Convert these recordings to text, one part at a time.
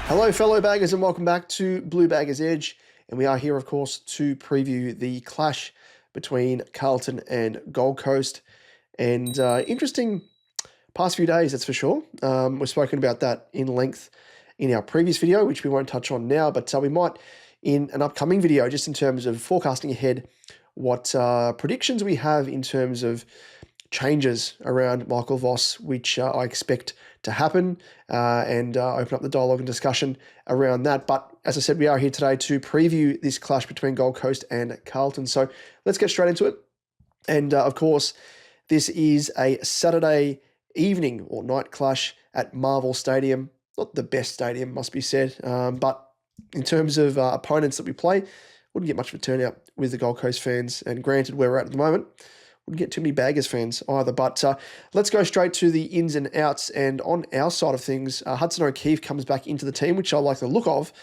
Hello, fellow baggers, and welcome back to Bluebaggers Edge. And we are here, of course, to preview the clash between Carlton and Gold Coast. And interesting past few days, that's for sure. We've spoken about that in length in our previous video, which we won't touch on now, but we might in an upcoming video, just in terms of forecasting ahead, what predictions we have in terms of changes around Michael Voss, which I expect to happen, and open up the dialogue and discussion around that. But as I said, we are here today to preview this clash between Gold Coast and Carlton. So let's get straight into it. And of course, this is a Saturday evening or night clash at Marvel Stadium. Not the best stadium, must be said, but in terms of opponents that we play, wouldn't get much of a turnout with the Gold Coast fans. And granted, where we're at the moment, wouldn't get too many Baggers fans either. But let's go straight to the ins and outs. And on our side of things, Hudson O'Keefe comes back into the team, which I like the look of,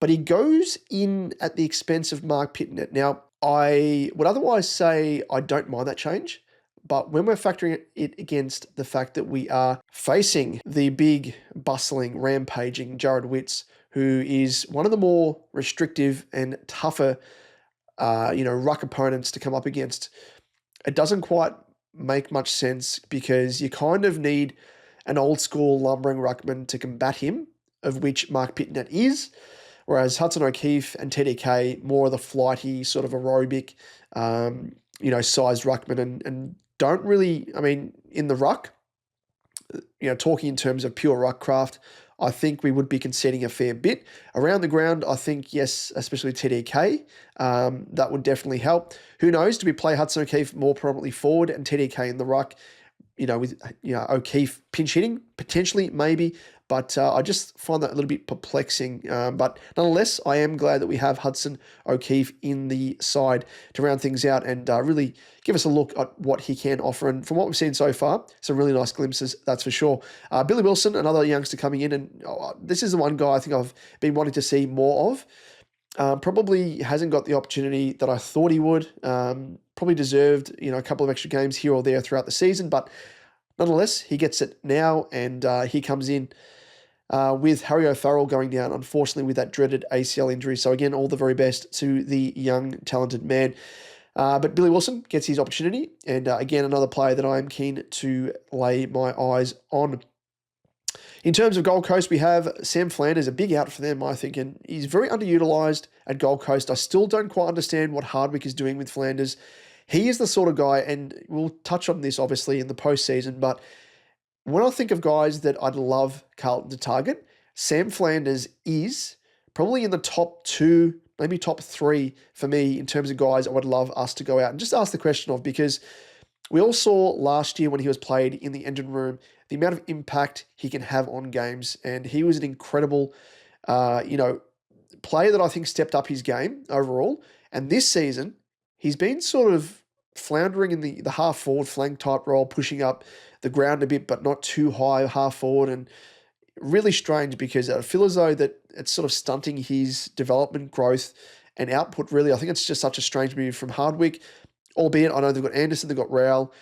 but he goes in at the expense of Mark Pitnet. Now, I would otherwise say I don't mind that change, but when we're factoring it against the fact that we are facing the big, bustling, rampaging Jared Witts, who is one of the more restrictive and tougher, ruck opponents to come up against, it doesn't quite make much sense because you kind of need an old school lumbering ruckman to combat him, of which Mark Pitnet is, whereas Hudson O'Keefe and TDK, more of the flighty, sort of aerobic, sized ruckman and don't really, in the ruck, talking in terms of pure ruck craft, I think we would be conceding a fair bit. Around the ground, I think, yes, especially TDK, that would definitely help. Who knows, do we play Hudson O'Keefe more prominently forward and TDK in the ruck, with O'Keefe pinch hitting, potentially, maybe, but I just find that a little bit perplexing. But nonetheless, I am glad that we have Hudson O'Keefe in the side to round things out and really give us a look at what he can offer. And from what we've seen so far, some really nice glimpses, that's for sure. Billy Wilson, another youngster coming in, and this is the one guy I think I've been wanting to see more of. Probably hasn't got the opportunity that I thought he would. Probably deserved, a couple of extra games here or there throughout the season, but nonetheless, he gets it now, and he comes in with Harry O'Farrell going down, unfortunately, with that dreaded ACL injury. So again, all the very best to the young, talented man. But Billy Wilson gets his opportunity, and again, another player that I am keen to lay my eyes on. In terms of Gold Coast, we have Sam Flanders, a big out for them, I think, and he's very underutilised at Gold Coast. I still don't quite understand what Hardwick is doing with Flanders. He is the sort of guy, and we'll touch on this obviously in the postseason, but when I think of guys that I'd love Carlton to target, Sam Flanders is probably in the top two, maybe top three for me in terms of guys I would love us to go out and just ask the question of, because we all saw last year when he was played in the engine room, the amount of impact he can have on games. And he was an incredible, player that I think stepped up his game overall. And this season, he's been sort of floundering in the half forward flank type role, pushing up the ground a bit, but not too high half forward. And really strange because I feel as though that it's sort of stunting his development, growth, and output, really. I think it's just such a strange move from Hardwick, albeit I know they've got Anderson, they've got Rowell,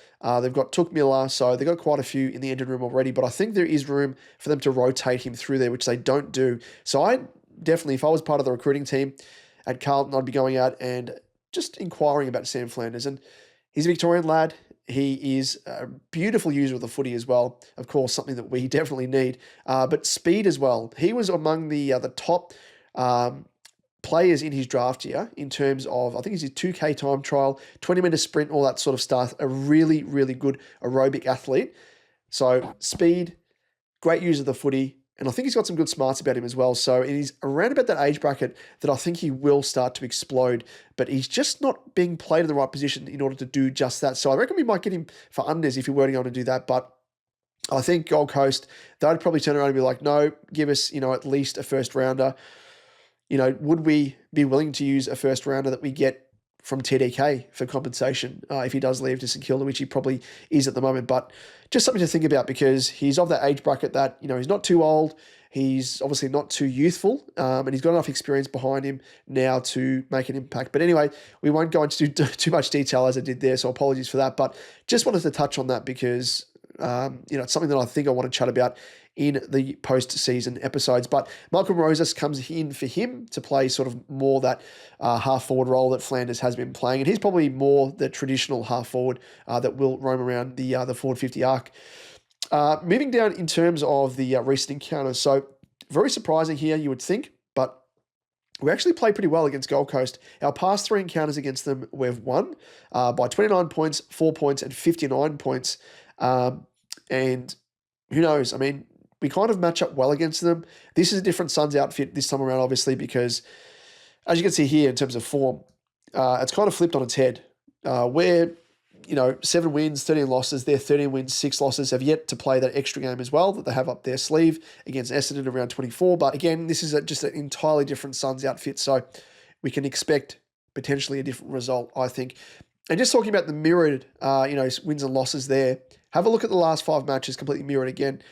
they've got Took Miller, so they've got quite a few in the engine room already, but I think there is room for them to rotate him through there, which they don't do. So I definitely, if I was part of the recruiting team at Carlton, I'd be going out and just inquiring about Sam Flanders. And he's a Victorian lad. He is a beautiful user of the footy as well. Of course, something that we definitely need. But speed as well. He was among the top players in his draft year in terms of, I think it's his 2K time trial, 20-meter sprint, all that sort of stuff. A really, really good aerobic athlete. So speed, great use of the footy, and I think he's got some good smarts about him as well. So he's around about that age bracket that I think he will start to explode, but he's just not being played in the right position in order to do just that. So I reckon we might get him for unders if we were going to do that, but I think Gold Coast, they'd probably turn around and be like, no, give us, at least a first rounder. Would we be willing to use a first rounder that we get from TDK for compensation if he does leave to St Kilda, which he probably is at the moment? But just something to think about because he's of that age bracket that, he's not too old. He's obviously not too youthful, and he's got enough experience behind him now to make an impact. But anyway, we won't go into too much detail as I did there, so apologies for that. But just wanted to touch on that because, it's something that I think I want to chat about in the postseason episodes. But Malcolm Rosas comes in for him to play sort of more that half-forward role that Flanders has been playing. And he's probably more the traditional half-forward that will roam around the forward 50 arc. Moving down in terms of the recent encounters. So very surprising here, you would think, but we actually played pretty well against Gold Coast. Our past 3 encounters against them, we've won by 29 points, 4 points, and 59 points. And who knows? I mean, we kind of match up well against them. This is a different Suns outfit this time around, obviously, because as you can see here in terms of form, it's kind of flipped on its head. We're 7 wins, 13 losses. They're 13 wins, 6 losses. Have yet to play that extra game as well that they have up their sleeve against Essendon around 24. But again, this is just an entirely different Suns outfit, so we can expect potentially a different result, I think. And just talking about the mirrored, wins and losses there, have a look at the last 5 matches, completely mirrored again.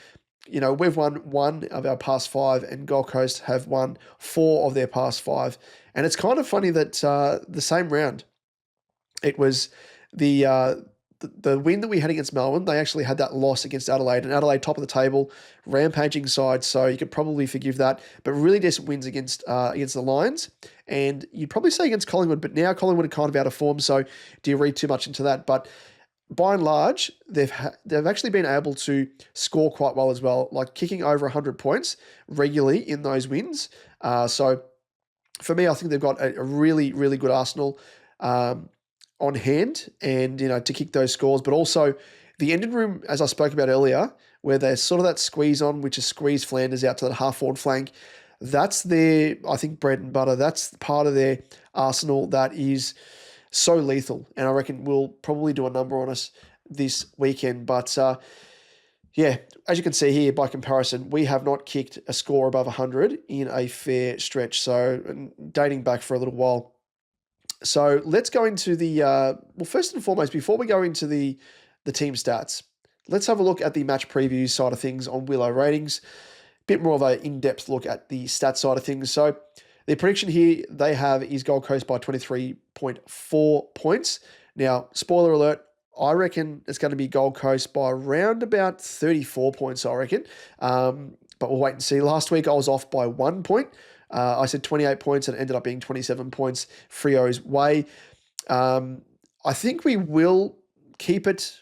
We've won 1 of our past 5, and Gold Coast have won 4 of their past 5. And it's kind of funny that the same round, it was the win that we had against Melbourne. They actually had that loss against Adelaide, and Adelaide top of the table, rampaging side, so you could probably forgive that. But really decent wins against the Lions, and you'd probably say against Collingwood, but now Collingwood are kind of out of form, so do you read too much into that? But by and large, they've actually been able to score quite well as well, like kicking over 100 points regularly in those wins. So for me, I think they've got a really, really good arsenal on hand, and to kick those scores, but also the engine room, as I spoke about earlier, where there's sort of that squeeze on, which is squeeze Flanders out to that half forward flank. That's their, I think, bread and butter. That's part of their arsenal that is so lethal, and I reckon will probably do a number on us this weekend. But yeah, as you can see here, by comparison, we have not kicked a score above 100 in a fair stretch, so dating back for a little while. So let's go into the, first and foremost, before we go into the team stats, let's have a look at the match preview side of things on Willow ratings. Bit more of an in-depth look at the stats side of things. So the prediction here they have is Gold Coast by 23.4 points. Now, spoiler alert, I reckon it's going to be Gold Coast by around about 34 points, I reckon. But we'll wait and see. Last week, I was off by 1 point. I said 28 points and it ended up being 27 points Frio's way. I think we will keep it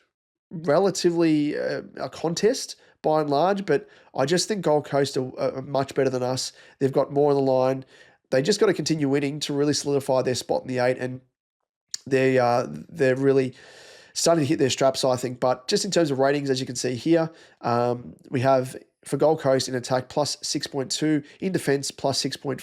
relatively a contest by and large, but I just think Gold Coast are much better than us. They've got more on the line. They just got to continue winning to really solidify their spot in the 8, and they're really starting to hit their straps, I think. But just in terms of ratings, as you can see here, we have for Gold Coast in attack plus 6.2, in defence plus 6.4,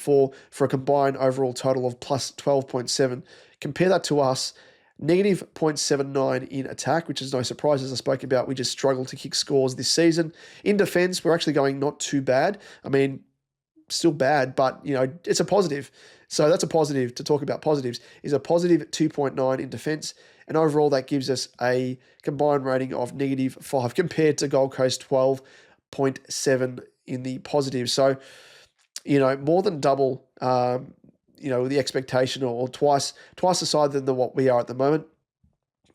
for a combined overall total of plus 12.7. Compare that to us, negative 0.79 in attack, which is no surprise, as I spoke about. We just struggle to kick scores this season. In defence, we're actually going not too bad. I mean, still bad, but it's a positive. So that's a positive. To talk about positives, is a positive 2.9 in defence, and overall that gives us a combined rating of negative 5 compared to Gold Coast 12.7 in the positive. So more than double the expectation, or twice the side than what we are at the moment.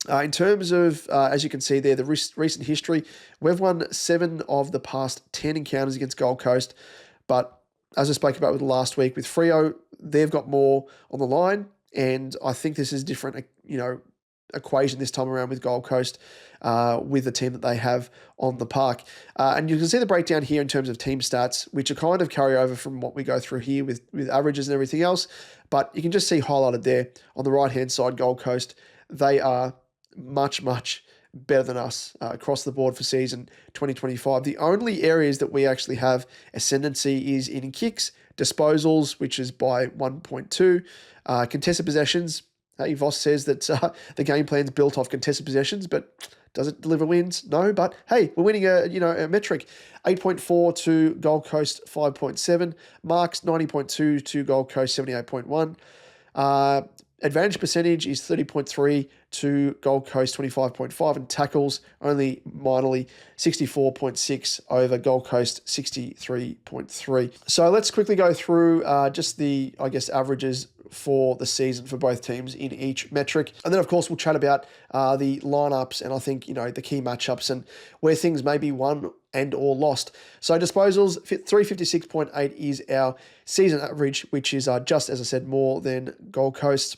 In terms of, as you can see there, the recent history, we've won 7 of the past 10 encounters against Gold Coast, but as I spoke about with last week with Freo, they've got more on the line, and I think this is different, equation this time around with Gold Coast, with the team that they have on the park. And you can see the breakdown here in terms of team stats, which are kind of carry over from what we go through here with averages and everything else. But you can just see highlighted there on the right-hand side, Gold Coast, they are much, much better than us across the board for season 2025. The only areas that we actually have ascendancy is in kicks, disposals, which is by 1.2, contested possessions. Hey, Voss says that the game plan's built off contested possessions, but does it deliver wins? No, but hey, we're winning a metric. 8.4 to Gold Coast 5.7. Marks 90.2 to Gold Coast 78.1. Advantage percentage is 30.3 to Gold Coast 25.5, and tackles only minorly 64.6 over Gold Coast 63.3. So let's quickly go through just the, averages for the season for both teams in each metric. And then, of course, we'll chat about the lineups and I think, the key matchups and where things may be won and or lost. So disposals, 356.8 is our season average, which is just, as I said, more than Gold Coast.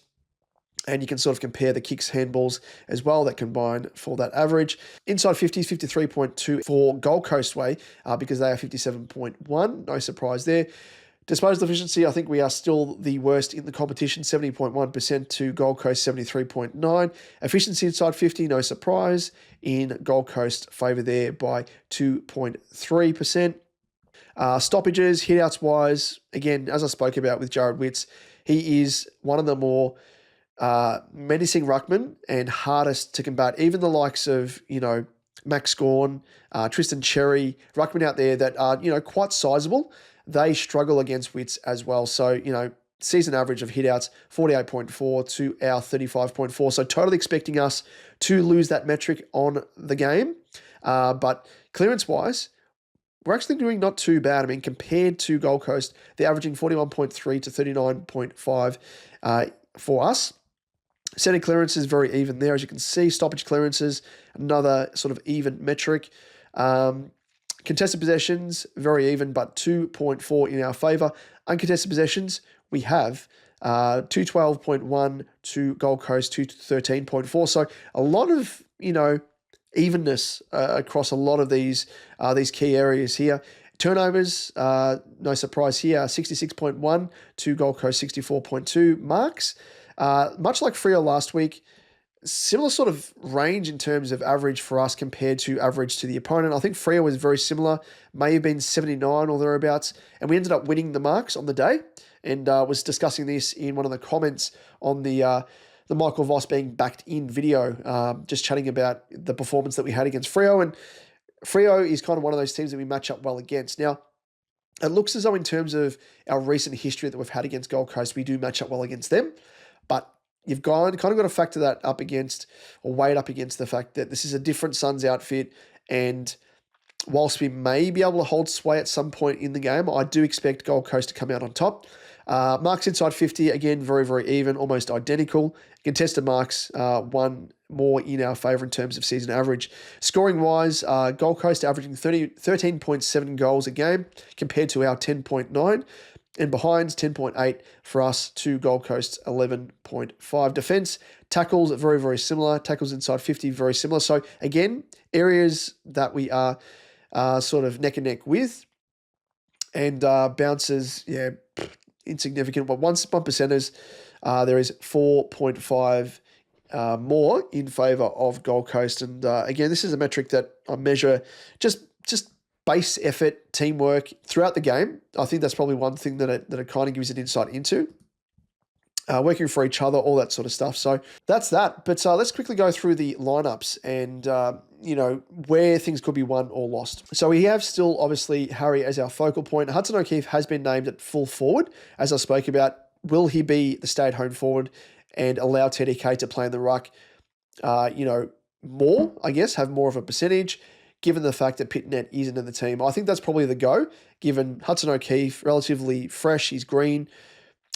And you can sort of compare the kicks, handballs as well that combine for that average. Inside 50s, 53.2 for Gold Coast way because they are 57.1. No surprise there. Disposal efficiency, I think we are still the worst in the competition, 70.1% to Gold Coast, 73.9. Efficiency inside 50, no surprise. In Gold Coast, favour there by 2.3%. Stoppages, hitouts-wise, again, as I spoke about with Jared Witts, he is one of the more menacing ruckman and hardest to combat. Even the likes of, Max Gawn, Tristan Cherry, ruckman out there that are, quite sizable, they struggle against Witts as well. So, season average of hitouts, 48.4 to our 35.4. So totally expecting us to lose that metric on the game. But clearance-wise, we're actually doing not too bad. I mean, compared to Gold Coast, they're averaging 41.3 to 39.5 for us. Center clearance is very even there, as you can see. Stoppage clearances, another sort of even metric. Contested possessions, very even, but 2.4 in our favour. Uncontested possessions, we have 212.1 to Gold Coast, 213.4. So a lot of, evenness across a lot of these key areas here. Turnovers, no surprise here, 66.1 to Gold Coast, 64.2 marks. Much like Freo last week, similar sort of range in terms of average for us compared to average to the opponent. I think Freo was very similar, may have been 79 or thereabouts, and we ended up winning the marks on the day, and was discussing this in one of the comments on the Michael Voss being backed in video, just chatting about the performance that we had against Freo, and Freo is kind of one of those teams that we match up well against. Now, it looks as though in terms of our recent history that we've had against Gold Coast, we do match up well against them, but you've kind of got to factor that up against, or weigh it up against the fact that this is a different Suns outfit, and whilst we may be able to hold sway at some point in the game, I do expect Gold Coast to come out on top. Marks inside 50, again, very, very even, almost identical. Contested marks, one more in our favour in terms of season average. Scoring-wise, Gold Coast averaging 13.7 goals a game compared to our 10.9. And behinds, 10.8 for us to Gold Coast, 11.5. Defence, tackles, very, very similar. Tackles inside 50, very similar. So, again, areas that we are sort of neck and neck with. And bounces, insignificant. But one percenters, there is 4.5 more in favour of Gold Coast. And again, this is a metric that I measure just base effort, teamwork throughout the game. I think that's probably one thing that it kind of gives an insight into. Working for each other, all that sort of stuff. So that's that. But let's quickly go through the lineups and, where things could be won or lost. So we have still, obviously, Harry as our focal point. Hudson O'Keefe has been named at full forward, as I spoke about. Will he be the stay-at-home forward and allow TDK to play in the ruck, more, I guess, have more of a percentage, given the fact that Pitnet isn't in the team? I think that's probably the go, given Hudson O'Keefe, relatively fresh, he's green.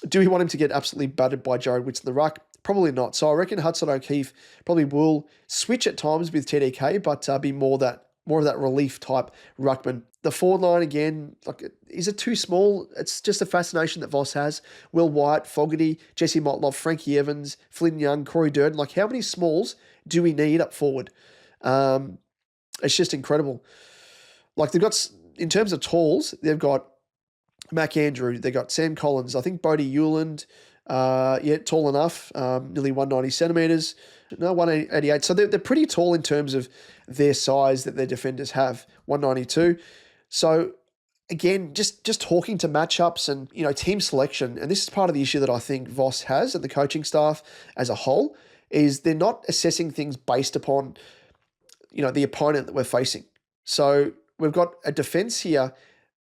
Do we want him to get absolutely battered by Jared Witts in the ruck? Probably not. So I reckon Hudson O'Keefe probably will switch at times with TDK, but be more of that relief type ruckman. The forward line, again, is it too small? It's just a fascination that Voss has. Will White, Fogarty, Jesse Motlop, Frankie Evans, Flynn Young, Corey Durden. How many smalls do we need up forward? It's just incredible. They've got, in terms of talls, they've got Mac Andrew, they've got Sam Collins, I think Bodie Hewland, tall enough, nearly 190 centimetres, 188. So they're pretty tall in terms of their size that their defenders have, 192. So again, just talking to matchups and, team selection, and this is part of the issue that I think Voss has and the coaching staff as a whole, is they're not assessing things based upon, the opponent that we're facing. So we've got a defence here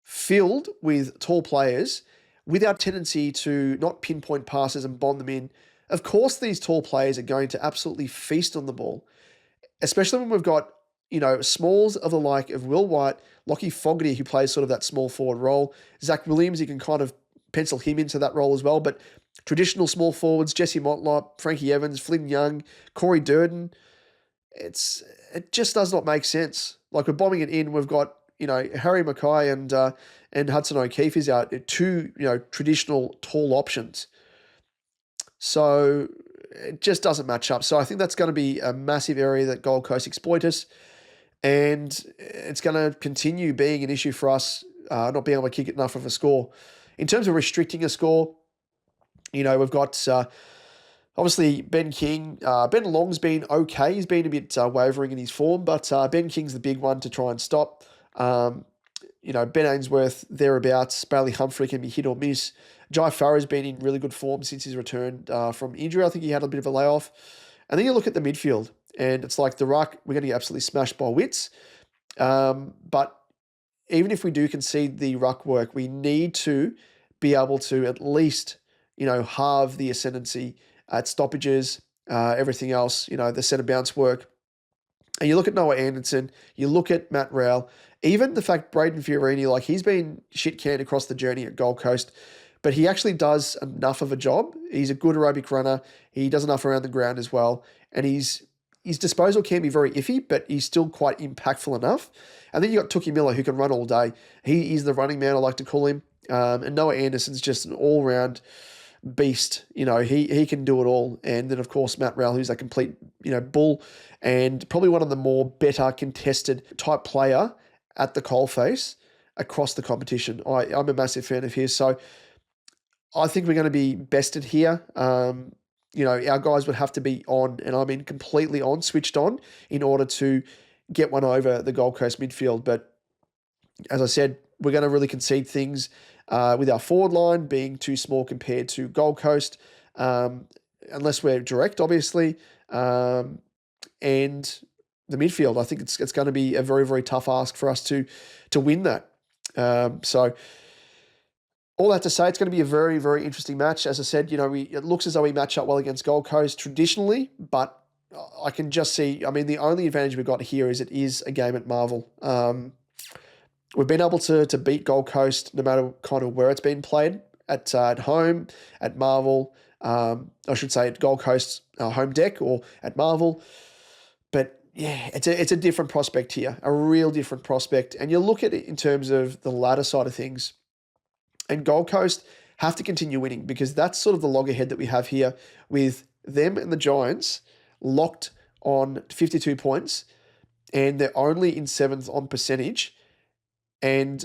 filled with tall players with our tendency to not pinpoint passes and bond them in. Of course, these tall players are going to absolutely feast on the ball, especially when we've got, smalls of the like of Will White, Lockie Fogarty, who plays sort of that small forward role, Zach Williams, you can kind of pencil him into that role as well. But traditional small forwards, Jesse Motlop, Frankie Evans, Flynn Young, Corey Durden, it just does not make sense. Like, we're bombing it in. We've got, Harry Mackay and Hudson O'Keefe is out, two, traditional tall options. So it just doesn't match up. So I think that's going to be a massive area that Gold Coast exploit us. And it's going to continue being an issue for us, not being able to kick it enough of a score. In terms of restricting a score, we've got obviously Ben King. Ben Long's been okay. He's been a bit wavering in his form, but Ben King's the big one to try and stop. Ben Ainsworth, thereabouts. Bailey Humphrey can be hit or miss. Jai Farah's been in really good form since his return from injury. I think he had a bit of a layoff. And then you look at the midfield, and it's like the ruck, we're going to get absolutely smashed by Wits. But even if we do concede the ruck work, we need to be able to at least, halve the ascendancy at stoppages, everything else, the centre bounce work. And you look at Noah Anderson, you look at Matt Rowell, even the fact Braden Fiorini, he's been shit canned across the journey at Gold Coast, but he actually does enough of a job. He's a good aerobic runner. He does enough around the ground as well. And his disposal can be very iffy, but he's still quite impactful enough. And then you got Tookie Miller, who can run all day. He is the running man, I like to call him. And Noah Anderson's just an all-round beast. He can do it all. And then, of course, Matt Rowell, who's a complete, bull, and probably one of the more better contested type player at the coalface across the competition. I'm a massive fan of his. So I think we're going to be bested here. Our guys would have to be on, and I mean completely on, switched on, in order to get one over the Gold Coast midfield. But as I said, we're going to really concede things with our forward line being too small compared to Gold Coast, unless we're direct, obviously. And the midfield, I think it's going to be a very, very tough ask for us to win that. So all that to say, it's going to be a very, very interesting match. As I said, it looks as though we match up well against Gold Coast traditionally, but I can just see, the only advantage we've got here is it is a game at Marvel. We've been able to beat Gold Coast no matter kind of where it's been played, at home, at Marvel, I should say at Gold Coast home deck or at Marvel. But yeah, it's a different prospect here, a real different prospect. And you look at it in terms of the ladder side of things, and Gold Coast have to continue winning, because that's sort of the loggerhead that we have here with them and the Giants locked on 52 points, and they're only in 7th on percentage. And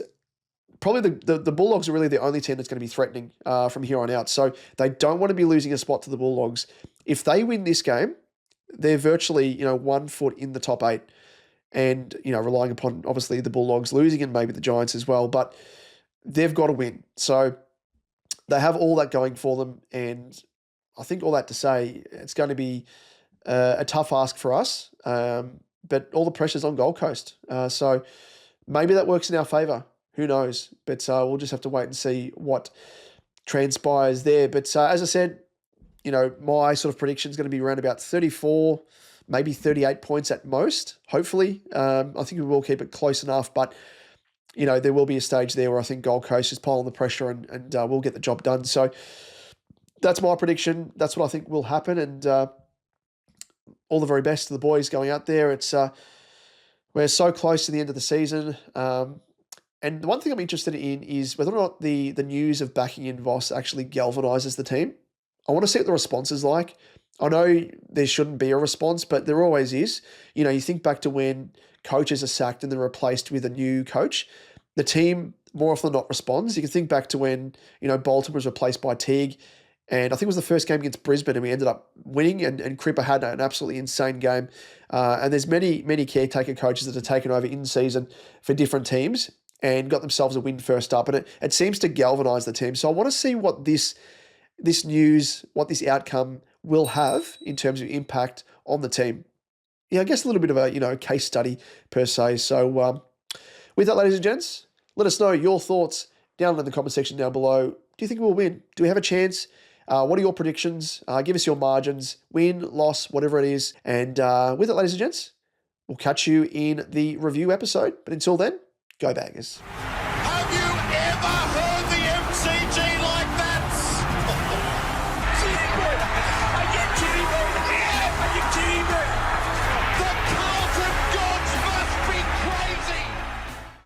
probably the Bulldogs are really the only team that's going to be threatening from here on out. So they don't want to be losing a spot to the Bulldogs. If they win this game, they're virtually, 1 foot in the top 8, and, relying upon obviously the Bulldogs losing and maybe the Giants as well. But they've got to win. So they have all that going for them. And I think all that to say, it's going to be a tough ask for us. But all the pressure's on Gold Coast. So maybe that works in our favour. Who knows? But we'll just have to wait and see what transpires there. But as I said, my sort of prediction is going to be around about 34, maybe 38 points at most, hopefully. I think we will keep it close enough, but there will be a stage there where I think Gold Coast is piling the pressure and we'll get the job done. So that's my prediction. That's what I think will happen. And all the very best to the boys going out there. We're so close to the end of the season. And the one thing I'm interested in is whether or not the news of backing in Voss actually galvanises the team. I want to see what the response is like. I know there shouldn't be a response, but there always is. You think back to when coaches are sacked and they're replaced with a new coach, the team more often than not responds. You can think back to when, Bolton was replaced by Teague, and I think it was the first game against Brisbane, and we ended up winning, and Cripper had an absolutely insane game. And there's many, many caretaker coaches that have taken over in season for different teams and got themselves a win first up, and it seems to galvanise the team. So I want to see what this news, what this outcome will have in terms of impact on the team. I guess a little bit of a, case study per se. So with that, ladies and gents, let us know your thoughts down in the comment section down below. Do you think we'll win? Do we have a chance? What are your predictions? Give us your margins, win, loss, whatever it is. And with it, ladies and gents, we'll catch you in the review episode. But until then, go Baggers. Have you ever heard